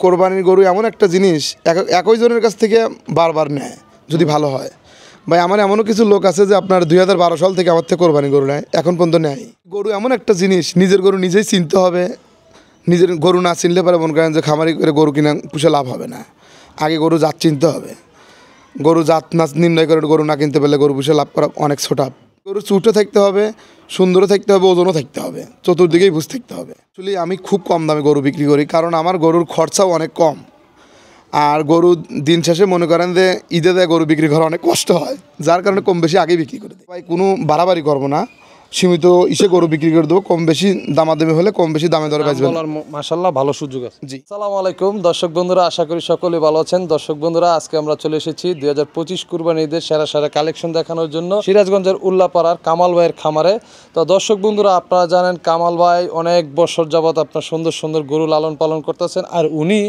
কোরবানির গরু এমন একটা জিনিস একই জনের কাছ থেকে বারবার নেয় যদি ভালো হয়। ভাই আমার এমনও কিছু লোক আছে যে আপনার 2012 সাল থেকে আমার থেকে কোরবানি গরু নেয়, এখন পর্যন্ত নেয়। গরু এমন একটা জিনিস, নিজের গরু নিজেই চিনতে হবে। নিজের গরু না চিনলে পারে মনে করেন যে খামারি করে গরু কিনা পুষে লাভ হবে না। আগে গরু জাত চিনতে হবে। গরু জাত না নির্ণয় করে গরু না কিনতে পারলে গরু পুষে লাভ করা অনেক ছোটা। গরু চুটে থাকতে হবে, সুন্দরও থাকতে হবে, ওজনও থাকতে হবে, চতুর্দিকেই বুঝ থাকতে হবে। আসলে আমি খুব কম দামে গরু বিক্রি করি, কারণ আমার গরুর খরচাও অনেক কম। আর গরু দিন শেষে মনে করেন যে ঈদে দেয় গরু বিক্রি করা অনেক কষ্ট হয়, যার কারণে কম বেশি আগেই বিক্রি করে দিই। ভাই কোনো বাড়াবাড়ি করবো না, সীমিত ইসে গরু বিক্রি করে দেবো। কম বেশি দামাদামি হলে কম বেশি দামে দরে বেচবেন। মাশাআল্লাহ ভালো সুযোগ আছে। জি, আসসালামু আলাইকুম দর্শক বন্ধুরা, আশা করি সকলেই ভালো আছেন। দর্শক বন্ধুরা, আজকে আমরা চলে এসেছি 2025 কুরবানি ঈদের সেরা সেরা কালেকশন দেখানোর জন্য সিরাজগঞ্জের উল্লাপাড়ার কামাল ভাইয়ের খামারে। তো দর্শক বন্ধুরা, আপনারা জানেন কামাল ভাই অনেক বছর যাবত আপনার সুন্দর সুন্দর গরু লালন পালন করতেছেন, আর উনি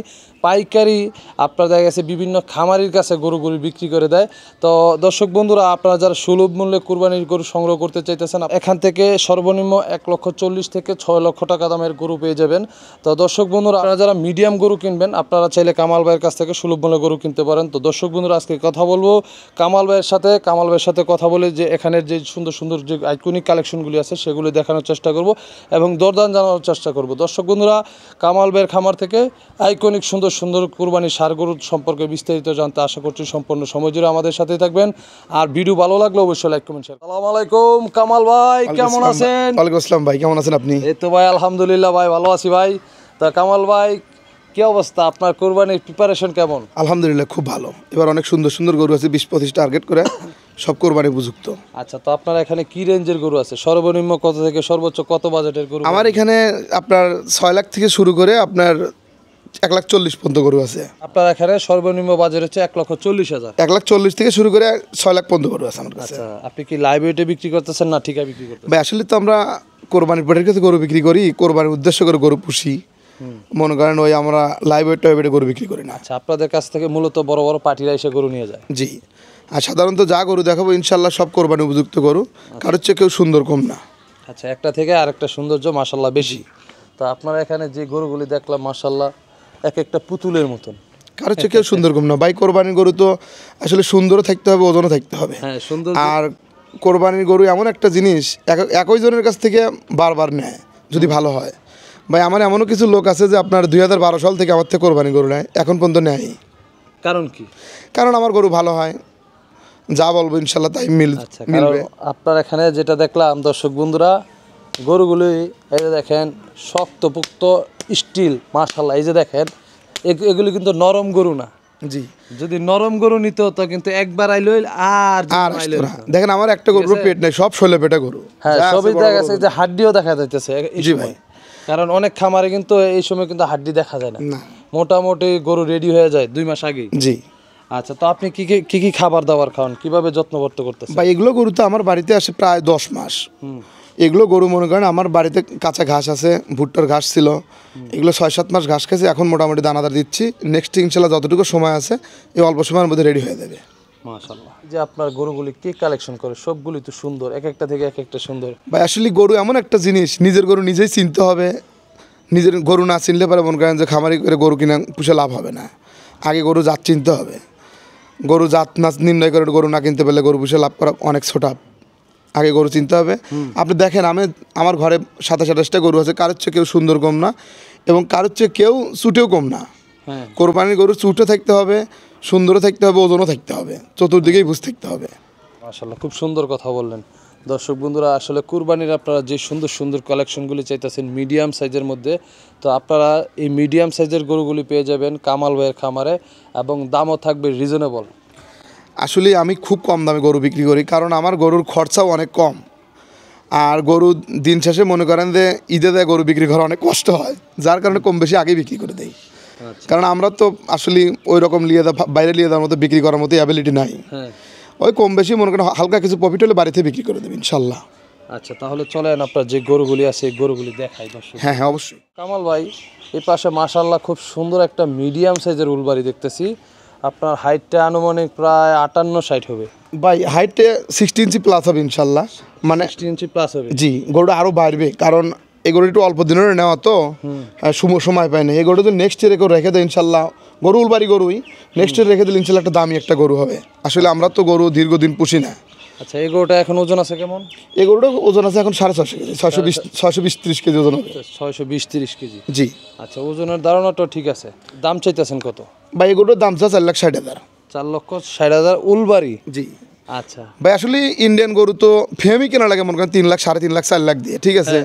পাইকারি আপনার দেখা গেছে বিভিন্ন খামারির কাছে গরুগুলি বিক্রি করে দেয়। তো দর্শক বন্ধুরা, আপনারা যারা সুলভ মূল্যে কুরবানির গরু সংগ্রহ করতে চাইতেছেন, এখান থেকে সর্বনিম্ন 1,40,000 থেকে 6 লক্ষ টাকা দামের গরু পেয়ে যাবেন। তো দর্শক বন্ধুরা, আপনারা যারা মিডিয়াম গরু কিনবেন, আপনারা চাইলে কামাল ভাইয়ের কাছ থেকে সুলভ মূল্যে গরু কিনতে পারেন। তো দর্শক বন্ধুরা, আজকে কথা বলবো কামাল ভাইয়ের সাথে কথা বলে যে এখানের যে সুন্দর সুন্দর যে আইকনিক কালেকশনগুলি আছে সেগুলি দেখানোর চেষ্টা করব এবং দরদাম জানানোর চেষ্টা করব। দর্শক বন্ধুরা, কামাল ভাইয়ের খামার থেকে আইকনিক সুন্দর সুন্দর কুরবানি ষাঁড় গরুর সম্পর্কে বিস্তারিত জানতে আশা করছি সম্পূর্ণ সময় জুড়ে আমাদের সাথে থাকবেন। আর ভিডিও ভালো লাগলে অবশ্যই লাইক কমেন্ট শেয়ার। আসসালামু আলাইকুম কামাল ভাই, কেমন আছেন? ওয়ালাইকুম আসসালাম ভাই, কেমন আছেন আপনি? এই তো ভাই আলহামদুলিল্লাহ ভাই, ভালো আছি ভাই। তা কামাল ভাই, কি অবস্থা, আপনার কুরবানির প্রিপারেশন কেমন? আলহামদুলিল্লাহ খুব ভালো। এবার অনেক সুন্দর সুন্দর গরু আছে, 20-25 টার্গেট করে, সব কোরবানি উপযুক্ত। আচ্ছা, তো আপনার এখানে কি রেঞ্জের গরু আছে? সর্বনিম্ন কত থেকে সর্বোচ্চ কত বাজেটের গরু? আমার এখানে আপনার 6 লাখ থেকে শুরু করে আপনার 1,40,000 পর্যন্ত গরু আছে। আপনার এখানে সর্বনিম্ন বাজেট হচ্ছে 1,40,000। 1,40,000 থেকে শুরু করে 6 লাখ পর্যন্ত গরু আছে আমার কাছে। আচ্ছা, আপনি কি লাইভ ওয়েটে বিক্রি করতেছেন না ঠিকা বিক্রি করতেছেন? ভাই আসলে তো আমরা কোরবানির পেটের কাছে গরু বিক্রি করি, কোরবানির উদ্দেশ্য করে গরু পুষি। মনে করেন ওই আমরা লাইভ ওয়েটে গরু বিক্রি করি না। আচ্ছা, আপনাদের কাছ থেকে মূলত বড় বড় পার্টিরা এসে গরু নিয়ে যায়? জি, আর সাধারণত যা গরু দেখাবো ইনশাল্লাহ সব কোরবানি উপযুক্ত গরু, কারোর চেয়ে কেউ সুন্দর কম না। আচ্ছা, একটা থেকে আরেকটা সৌন্দর্য মাশাল্লাহ বেশি। তো আপনার এখানে যে গরুগুলি দেখলাম মাশাল্লাহ এক একটা পুতুলের মতন, কারোর চেয়ে কেউ সুন্দর কম না। ভাই কোরবানির গরু তো আসলে সুন্দরও থাকতে হবে, ওজনও থাকতে হবে। হ্যাঁ সুন্দর। আর কোরবানির গরু এমন একটা জিনিস একই জনের কাছ থেকে বারবার নেয় যদি ভালো হয়। ভাই আমার এমনও কিছু লোক আছে যে আপনার 2012 সাল থেকে আমার থেকে কোরবানি গরু নেয়, এখন পর্যন্ত নেয়। কারণ কি? কারণ আমার গরু ভালো হয়, যা বলবো ইনশাল্লাহ তাই আচ্ছা, মিলবে। আপনার এখানে যেটা দেখলাম দর্শক বন্ধুরা, গরুগুলি এই যে দেখেন শক্তপুক্ত স্টিল মাশাল্লাহ। এই যে দেখেন এগুলি কিন্তু নরম গরু না। জি, যদি নরম গরু নিতে হতো কিন্তু একবার আইলো আর আইলো না। দেখেন আমার একটা গরুর পেট নেই, সব শোলে পেটা গরু। হ্যাঁ, সবই দেখা যাচ্ছে যে হাড্ডিও দেখা যাইতেছে এই জি সময়। ভাই, কারণ অনেক খামারে কিন্তু এই সময় কিন্তু হাড্ডি দেখা যায় না, মোটামুটি গরু রেডি হয়ে যায় 2 মাস আগেই। জি। আচ্ছা, তো আপনি কি কি খাবার দাবার খাওয়ান, কিভাবে যত্ন করতেছেন? ভাই এগুলো গরু তো আমার বাড়িতে আসে প্রায় 10 মাস। এগুলো গরু মনে করেন আমার বাড়িতে কাঁচা ঘাস আছে, ভুট্টার ঘাস ছিল, এগুলো 6-7 মাস ঘাস খেয়েছে, এখন মোটামুটি দানাদার দিচ্ছি। নেক্সট ইনশাল্লাহ যতটুকু সময় আছে এই অল্প সময়ের মধ্যে রেডি হয়ে যাবে। মাশাআল্লাহ। যে আপনার গরুগুলি কি কালেকশন করে, সবগুলি তো সুন্দর, এক একটা থেকে এক একটা সুন্দর। ভাই আসলে গরু এমন একটা জিনিস, নিজের গরু নিজেই চিনতে হবে। নিজের গরু না চিনলে পারে মনে করেন যে খামারি করে গরু কিনা পুষে লাভ হবে না। আগে গরু জাত চিনতে হবে। গরু জাত না নির্ণয় করে গরু না কিনতে পারলে গরু পুষে লাভ করা অনেক ছোটা। আগে গরু চিনতে হবে। আপনি দেখেন আমার ঘরে 27-28টা গরু আছে, কারোর চেয়ে কেউ সুন্দর কম না এবং কারোর চেয়ে কেউ চুটেও কম না। হ্যাঁ, কোরবানির গরু চুটে থাকতে হবে, সুন্দরও থাকতে হবে, ওজনও থাকতে হবে, চতুর্দিকেই বুঝ থাকতে হবে। মাশাআল্লাহ, খুব সুন্দর কথা বললেন। দর্শক বন্ধুরা, আসলে কুরবানির আপনারা যে সুন্দর সুন্দর কালেকশনগুলি চাইতেছেন মিডিয়াম সাইজের মধ্যে, তো আপনারা এই মিডিয়াম সাইজের গরুগুলি পেয়ে যাবেন কামাল ভাইয়ের খামারে এবং দামও থাকবে রিজনেবল। আসলে আমি খুব কম দামে গরু বিক্রি করি, কারণ আমার গরুর খরচাও অনেক কম। আর গরু দিন শেষে মনে করেন যে ঈদে দেয় গরু বিক্রি করা অনেক কষ্ট হয়, যার কারণে কম বেশি আগেই বিক্রি করে দেই। কারণ আমরা তো আসলে ওই রকম বাইরে লিয়ে দেওয়ার মতো বিক্রি করার মতো অ্যাবিলিটি নাই। ওই কম বেশি মনে করেন হালকা কিছু প্রফিট হলে বাড়িতে বিক্রি করে দেবে ইনশাল্লাহ। আচ্ছা, তাহলে চলেন আপনার যে গরুগুলি আছে এই গরুগুলি দেখাই দর্শক। হ্যাঁ হ্যাঁ অবশ্যই। কামাল ভাই, এই পাশে মাশাআল্লাহ খুব সুন্দর একটা মিডিয়াম সাইজের উলবাড়ি দেখতেছি। আপনার হাইটটা আনুমানিক প্রায় 58-60 হবে। ভাই হাইটে 60 ইঞ্চি প্লাস হবে ইনশাল্লাহ, মানে 60 ইঞ্চি প্লাস হবে। জি, গরুটা আরও বাড়বে, কারণ এই গরু একটু অল্প দিনের নেওয়া তো সময় পায় না। এই গরু তো নেক্সট ইয়ারে কেউ রেখে দেয় ইনশাল্লাহ, গরু উলবাড়ি গরুই নেক্সট ইয়ার রেখে দিলে ইনশাল্লাহ একটা দামি একটা গরু হবে। আসলে আমরা তো গরু দীর্ঘদিন পুষি না। আচ্ছা, এই গরুটা এখন ওজন আছে কেমন? এই গরুটা ওজন আছে এখন 650 কেজি, 620-630 কেজি ওজন হবে। 620-30 কেজি। জি। আচ্ছা, ওজনের ধারণাটা ঠিক আছে। দাম চাইতেছেন কত? ভাই এই গরুটার দাম চা 4,60,000। 4,60,000 উলবাড়ি? জি। আচ্ছা ভাই আসলে ইন্ডিয়ান গরু তো ফেমি কেনা লাগে মনে করেন 3 লাখ, 3.5 লাখ, 4 লাখ দিয়ে, ঠিক আছে।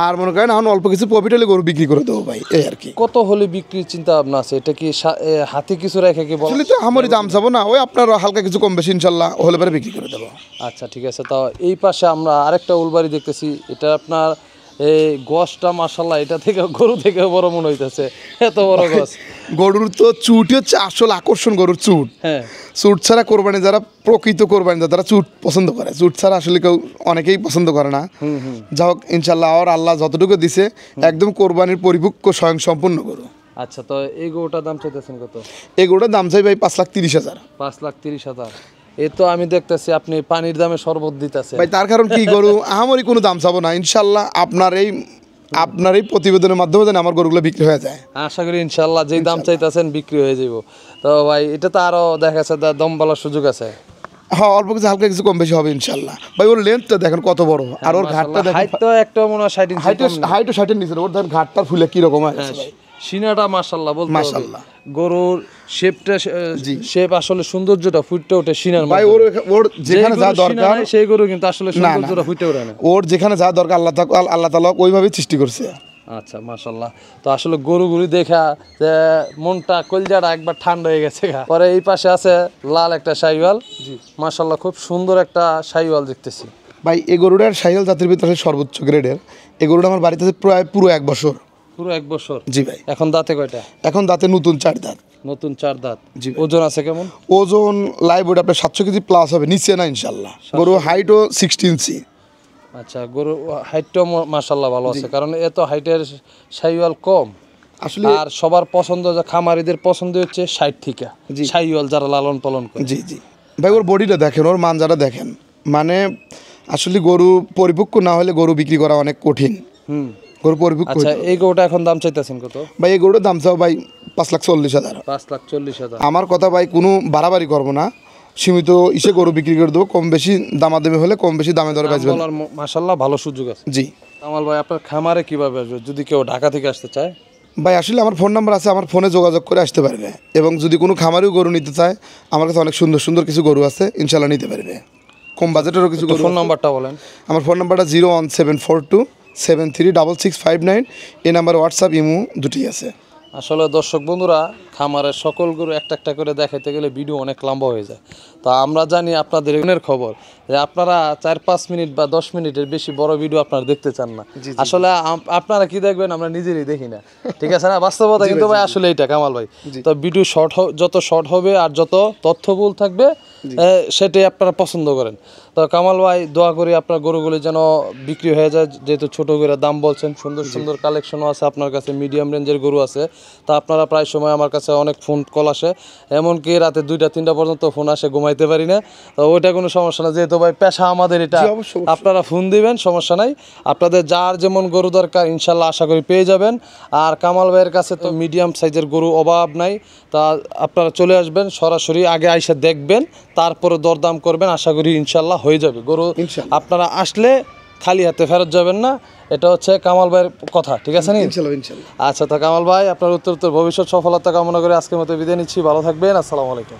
আর মনে করেন এখন অল্প কিছু প্রফিট হলে গরু বিক্রি করে দেবো ভাই, এই আর কি। কত হলে বিক্রির চিন্তা ভাবনা আছে? এটা কি হাতে কিছু রেখে কি বলা? আসলে তো আমারই দাম চাবো না, ওই আপনার হালকা কিছু কম বেশি ইনশাল্লাহ হলে পরে বিক্রি করে দেবো। আচ্ছা ঠিক আছে। তো এই পাশে আমরা আরেকটা উলবাড়ি দেখতেছি, এটা আপনার এই গছটা মাশাআল্লাহ এটা থেকে গরু থেকে বড় মনে হইতেছে, এত বড় গছ। গরুর তো চুটই হচ্ছে আসল আকর্ষণ, গরুর চুট। হ্যাঁ, চুট ছাড়া কোরবানি যারা প্রকৃত কোরবানি তারা চুট পছন্দ করে, চুট ছাড়া আসলে কেউ অনেকেই পছন্দ করে না। যা হোক ইনশাল্লাহ আর আল্লাহ যতটুকু দিছে একদম কোরবানির পরিপক্ক স্বয়ং সম্পূর্ণ গরু। আচ্ছা, তো এই গরুটার দাম চাইতেছেন কত? এই গরুটার দাম চাই ভাই 5,30,000। 5,30,000? এই তো আমি দেখতেছি আপনি পানির দামে শরবত দিতেছেন ভাই। তার কারণ কি, গরু আমারই কোনো দাম চাবো না ইনশাল্লাহ, আপনার এই প্রতিবেদনের মাধ্যমে যেন আমার গরুগুলো বিক্রি হয়ে যায়। আশা করি ইনশাল্লাহ যেই দাম চাইতেছেন বিক্রি হয়ে যাব। তো ভাই এটা তো আরো দেখা যাচ্ছে দম বলার সুযোগ আছে। হ্যাঁ, অল্প কিছু হালকা কিছু কম বেশি হবে ইনশাল্লাহ। ভাই ওর লেন্থটা দেখেন কত বড়, আর ওর ঘাটটা দেখেন, হাইট তো একটা মনে হয় 60 ইঞ্চি, হাইটও 60 নিচে, ওর দেখেন ঘাটটার ফুলে কি রকম আছে ভাই। সিনাটা মাশাআল্লাহ বলতে হবে। মাশাআল্লাহ গরুর শেপটা, শেপ আসলে সৌন্দর্যটা ফুটে ওঠে সিনার ভাই। মধ্যে। ওর যেখানে যা দরকার সেই গরু কিন্তু আসলে সৌন্দর্যটা ফুটে ওঠে না। ওর যেখানে যা দরকার আল্লাহ তাআলা ওইভাবেই সৃষ্টি করছে। আচ্ছা মাশাআল্লাহ। তো আসলে গরুগুলি দেখা যে মনটা কলজাটা একবার ঠান্ডা হয়ে গেছে। পরে এই পাশে আছে লাল একটা শাহিওয়াল। জি মাশাআল্লাহ, খুব সুন্দর একটা শাহিওয়াল দেখতেছি ভাই। এই গরুটার শাহিওয়াল জাতের ভিতরে সর্বোচ্চ গ্রেডের। এই গরুটা আমার বাড়িতে প্রায় পুরো 1 বছর। পুরো 1 বছর? জি ভাই। এখন দাঁতে কয়টা? এখন দাঁতে নতুন 4 দাঁত। নতুন 4 দাঁত। জি। ওজন আছে কেমন? ওজন লাইভ ওয়েট আপনার 700 কেজি প্লাস হবে, নিচে না ইনশাল্লাহ। গরু হাইটও 60 ইঞ্চি। আচ্ছা, গরু হাইটটাও মাশাআল্লাহ ভালো আছে, কারণ এত হাইটের শাহিওয়াল কম আসলে। আর সবার পছন্দ, যে খামারিদের পছন্দ হচ্ছে 60 থেকে শাহিওয়াল যারা লালন পালন করে। জি জি ভাই। ওর বডিটা দেখেন, ওর মানজাটা দেখেন, মানে আসলে গরু পরিপক্ক না হলে গরু বিক্রি করা অনেক কঠিন। গরু পরিপক্ক। আচ্ছা, এই গরুটা এখন দাম চাইতেছেন কত? ভাই এই গরুটার দাম চাও ভাই 5,40,000। 5,40,000? আমার কথা ভাই, কোনো বাড়াবাড়ি করবো না, সীমিত ইসে গরু বিক্রি করে দেবো। কম বেশি দামাদামি হলে কম বেশি দামে দরে বেচবেন। মাশাআল্লাহ ভালো সুযোগ আছে। জি। কামাল ভাই, আপনার খামারে কিভাবে আসবে যদি কেউ ঢাকা থেকে আসতে চায়? ভাই আসলে আমার ফোন নাম্বার আছে, আমার ফোনে যোগাযোগ করে আসতে পারবে। এবং যদি কোনো খামারেও গরু নিতে চায়, আমার কাছে অনেক সুন্দর সুন্দর কিছু গরু আছে, ইনশাল্লাহ নিতে পারবে। কম বাজেটেরও কিছু গরু। ফোন নাম্বারটা বলেন। আমার ফোন নাম্বারটা 01742736659। এই নাম্বার হোয়াটসঅ্যাপ ইমো দুটি আছে। আসলে দর্শক বন্ধুরা, খামারের সকল গরু একটা একটা করে দেখাইতে গেলে ভিডিও অনেক লম্বা হয়ে যায়। তো আমরা জানি আপনাদের এর খবর যে আপনারা 4-5 মিনিট বা 10 মিনিটের বেশি বড় ভিডিও আপনারা দেখতে চান না। আসলে আপনারা কি দেখবেন আমরা নিজেরই দেখি না, ঠিক আছে না? বাস্তবতা কিন্তু ভাই আসলে এইটা কামাল ভাই। তো ভিডিও যত শর্ট হবে আর যত তথ্যবহুল থাকবে সেটাই আপনারা পছন্দ করেন। তো কামাল ভাই, দোয়া করি আপনার গরুগুলি যেন বিক্রি হয়ে যায়, যেহেতু ছোটো করে দাম বলছেন। সুন্দর সুন্দর কালেকশনও আছে আপনার কাছে, মিডিয়াম রেঞ্জের গরু আছে। তা আপনারা প্রায় সময় আমার কাছে অনেক ফোন কল আসে, এমনকি রাতে 2টা-3টা পর্যন্ত ফোন আসে, ঘুমাইতে পারি না। তো ওইটা কোনো সমস্যা না, যেহেতু ভাই পেশা আমাদের এটা। আপনারা ফোন দিবেন, সমস্যা নাই। আপনাদের যার যেমন গরু দরকার ইনশাল্লাহ আশা করি পেয়ে যাবেন। আর কামাল ভাইয়ের কাছে তো মিডিয়াম সাইজের গরু অভাব নাই। তা আপনারা চলে আসবেন সরাসরি, আগে আইসা দেখবেন, তারপরে দরদাম করবেন। আশা করি ইনশাল্লাহ হয়ে যাবে গরু। আপনারা আসলে খালি হাতে ফেরত যাবেন না, এটা হচ্ছে কামাল ভাইয়ের কথা, ঠিক আছে নি? আচ্ছা, তো কামাল ভাই আপনার উত্তর ভবিষ্যৎ সফলতা কামনা করে আজকের মতো বিদায় নিচ্ছি। ভালো থাকবেন। আসসালামু আলাইকুম।